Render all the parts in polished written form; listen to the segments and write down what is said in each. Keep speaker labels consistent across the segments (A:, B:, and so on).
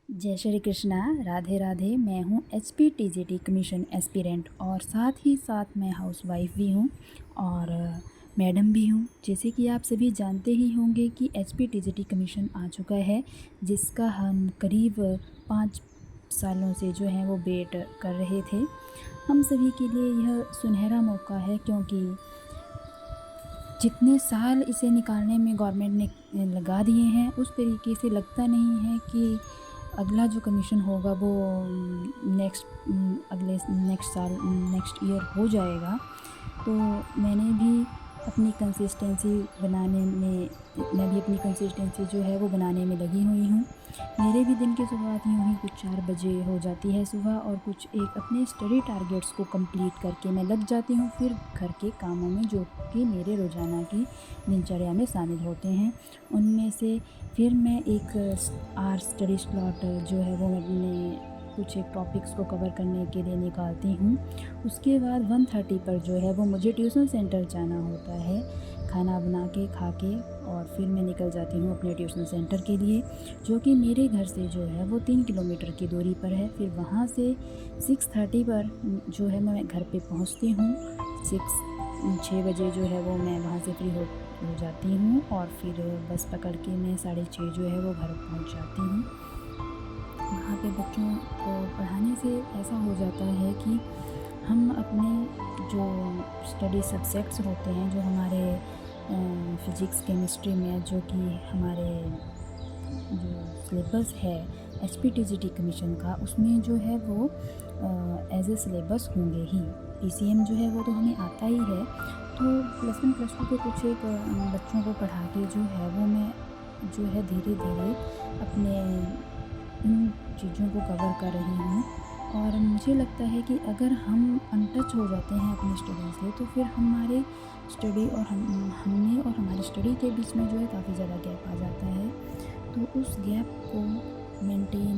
A: जय श्री कृष्णा। राधे राधे। मैं हूँ HPTGT कमीशन एस्पिरेंट और साथ ही साथ मैं हाउसवाइफ भी हूँ और मैडम भी हूँ। जैसे कि आप सभी जानते ही होंगे कि HPTGT कमीशन आ चुका है, जिसका हम करीब 5 सालों से जो है वो वेट कर रहे थे। हम सभी के लिए यह सुनहरा मौका है, क्योंकि जितने साल इसे निकालने में गवर्नमेंट ने लगा दिए हैं, उस तरीके से लगता नहीं है कि अगला जो कमीशन होगा वो नेक्स्ट साल नेक्स्ट ईयर हो जाएगा। तो मैं भी अपनी कंसिस्टेंसी जो है वो बनाने में लगी हुई हूँ। मेरे भी दिन की शुरुआत यूँ ही कुछ 4 बजे हो जाती है सुबह, और कुछ एक अपने स्टडी टारगेट्स को कंप्लीट करके मैं लग जाती हूँ फिर घर के कामों में, जो कि मेरे रोज़ाना की दिनचर्या में शामिल होते हैं। उनमें से फिर मैं एक आवर स्टडी स्लॉट जो है वो मैंने कुछ एक टॉपिक्स को कवर करने के लिए निकालती हूँ। उसके बाद 1:30 पर जो है वो मुझे ट्यूशन सेंटर जाना होता है, खाना बना के खा के, और फिर मैं निकल जाती हूँ अपने ट्यूशन सेंटर के लिए, जो कि मेरे घर से जो है वो 3 किलोमीटर की दूरी पर है। फिर वहाँ से 6:30 पर जो है मैं घर पे पहुँचती हूँ। 6 बजे जो है वो मैं वहाँ से फ्री हो जाती हूँ, और फिर बस पकड़ के मैं 6:30 जो है वो घर पहुँच जाती हूँ। वहाँ पे बच्चों को पढ़ाने से ऐसा हो जाता है कि हम अपने जो स्टडी सब्जेक्ट्स होते हैं, जो हमारे फिज़िक्स केमिस्ट्री में जो कि हमारे जो सिलेबस है HPTGT कमीशन का, उसमें जो है वो एज ए सिलेबस होंगे ही। PCM जो है वो तो हमें आता ही है। तो +1 +2 के कुछ एक बच्चों को पढ़ा के जो है वो मैं जो है धीरे धीरे अपने उन चीज़ों को कवर कर रही हूँ। और मुझे लगता है कि अगर हम अनटच हो जाते हैं अपनी स्टडी से, तो फिर हमारे स्टडी और हमने और हमारी स्टडी के बीच में जो है काफ़ी ज़्यादा गैप आ जाता है। तो उस गैप को मेंटेन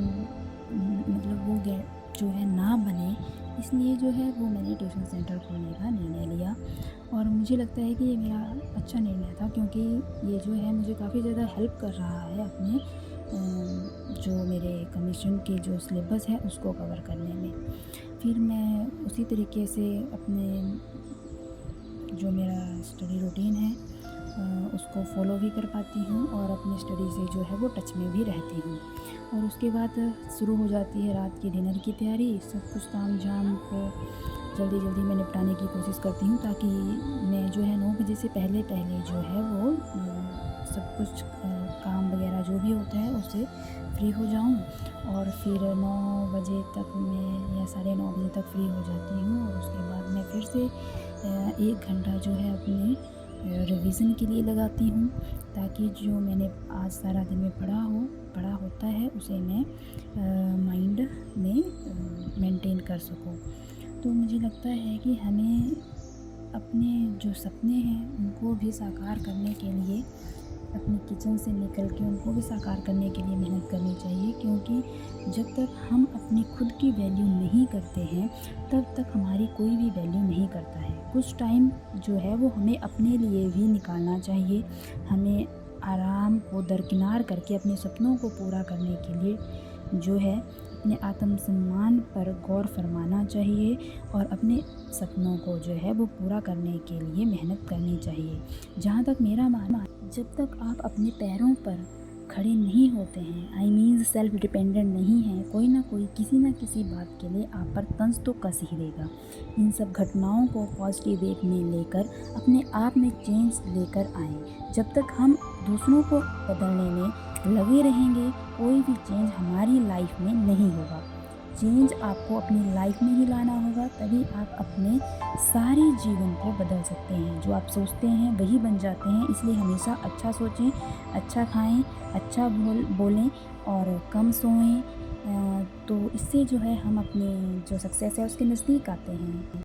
A: मतलब वो गैप जो है ना बने, इसलिए जो है वो मैंने ट्यूशन सेंटर खोलने का निर्णय लिया। और मुझे लगता है कि ये मेरा अच्छा निर्णय था, क्योंकि ये जो है मुझे काफ़ी ज़्यादा हेल्प कर रहा है अपने जो मेरे कमीशन के जो सिलेबस है उसको कवर करने में। फिर मैं उसी तरीके से अपने जो मेरा स्टडी रूटीन है उसको फॉलो भी कर पाती हूँ, और अपनी स्टडी से जो है वो टच में भी रहती हूँ। और उसके बाद शुरू हो जाती है रात के डिनर की तैयारी। सब कुछ ताम झाम को जल्दी जल्दी मैं निपटाने की कोशिश करती हूँ, ताकि मैं जो है 9 बजे से पहले जो है वो सब कुछ काम वगैरह जो भी होता है उससे फ्री हो जाऊँ। और फिर 9 बजे तक मैं या 9:30 बजे तक फ्री हो जाती हूँ, और उसके बाद मैं फिर से 1 घंटा जो है अपने रिवीजन के लिए लगाती हूँ, ताकि जो मैंने आज सारा दिन में पढ़ा होता है उसे मैं माइंड में मेंटेन कर सकूँ। तो मुझे लगता है कि हमें अपने जो सपने हैं उनको भी साकार करने के लिए अपने किचन से निकल के उनको भी साकार करने के लिए मेहनत करनी चाहिए, क्योंकि जब तक हम अपनी खुद की वैल्यू नहीं करते हैं तब तक हमारी कोई भी वैल्यू नहीं करता है। कुछ टाइम जो है वो हमें अपने लिए भी निकालना चाहिए। हमें आराम को दरकिनार करके अपने सपनों को पूरा करने के लिए जो है अपने आत्मसम्मान पर गौर फरमाना चाहिए, और अपने सपनों को जो है वो पूरा करने के लिए मेहनत करनी चाहिए। जहाँ तक मेरा मानना, जब तक आप अपने पैरों पर खड़े नहीं होते हैं, आई मीन सेल्फ डिपेंडेंट नहीं हैं, कोई ना कोई किसी ना किसी बात के लिए आप पर तंज तो कस ही देगा। इन सब घटनाओं को पॉजिटिव वे में लेकर अपने आप में चेंज लेकर आएँ। जब तक हम दूसरों को बदलने में लगे रहेंगे, कोई भी चेंज हमारी लाइफ में नहीं होगा। चेंज आपको अपनी लाइफ में ही लाना होगा, तभी आप अपने सारे जीवन को बदल सकते हैं। जो आप सोचते हैं वही बन जाते हैं, इसलिए हमेशा अच्छा सोचें, अच्छा खाएं, अच्छा बोलें और कम सोएं। तो इससे जो है हम अपने जो सक्सेस है उसके नज़दीक आते हैं।